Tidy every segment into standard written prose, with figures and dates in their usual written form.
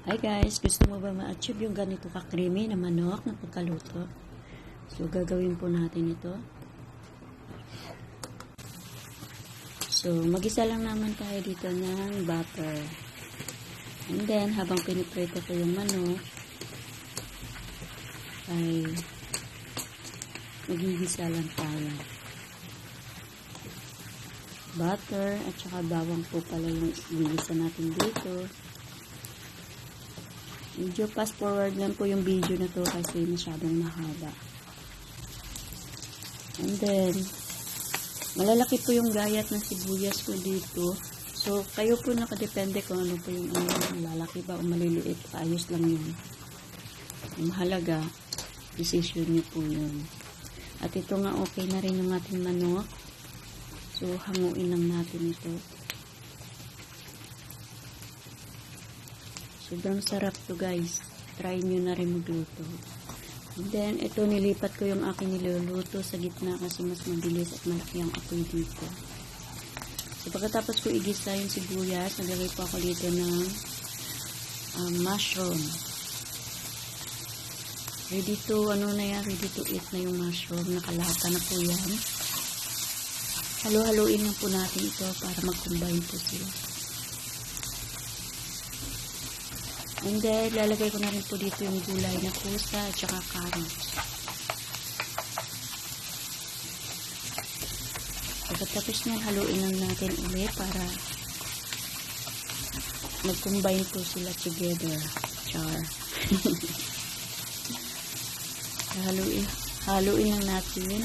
Hi guys, gusto mo ba ma-achieve yung ganito ka-creamy na manok na pagkaluto? So, gagawin po natin ito. So, mag-isa lang naman tayo dito ng butter. And then, habang piniprito ko yung manok, ay magigisa lang tayo. Butter at saka bawang po pala yung igigisa natin dito. Medyo fast forward lang po yung video na to kasi masyadong mahaba. And then, malalaki po yung gayat ng sibuyas ko dito. So, kayo po nakadepende kung ano po yung malalaki ba o maliliit. Ayos lang yun. Yung mahalaga, decision nyo po yun. At ito nga okay na rin yung ating manok. So, hanguin lang natin ito. Sobrang sarap to guys. Try nyo na rin magluto. And then, ito nilipat ko yung aking niluluto sa gitna kasi mas mabilis at malaki ang apoy dito. So, pagkatapos ko igisa yung sibuyas, naglagay po ako dito ng mushroom. Ready to, ready to eat na yung mushroom. Nakalata na po yan. Halo-haloin lang po natin ito para mag-combine po sila. And then, lalagay ko na rin po dito yung gulay na pusa at saka carrots. Pagkatapos niyan, haluin lang natin ulit para mag-combine po sila together. Char. Haluin lang natin.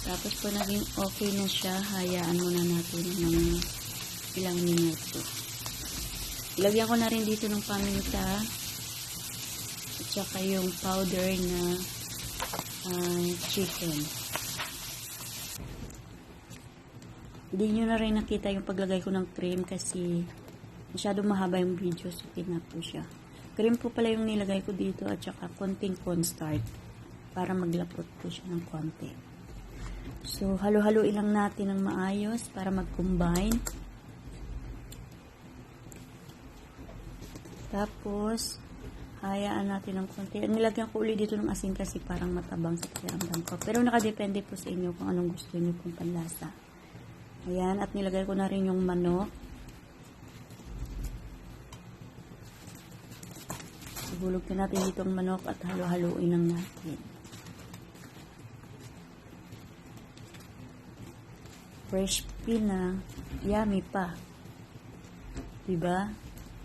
Tapos po naging okay na siya, hayaan muna natin ng ilang minuto. Ilagyan ko na rin dito ng paminta at saka yung powder na chicken. Hindi nyo na rin nakita yung paglagay ko ng cream kasi masyadong mahaba yung video, so pinap po siya. Cream po pala yung nilagay ko dito at saka konting cornstarch para maglapot po siya ng konti. So, halo-haloin lang natin ng maayos para mag-combine. Tapos, hayaan natin ng konti. Nilagyan ko ulit dito ng asin kasi parang matabang sa pakiramdam ko. Pero nakadepende po sa inyo kung anong gusto niyo pong panlasa. Ayan, at nilagay ko na rin yung manok. Ibulog na natin dito ang manok at halo-haloin lang natin. Fresh pina, yummy pa. Diba?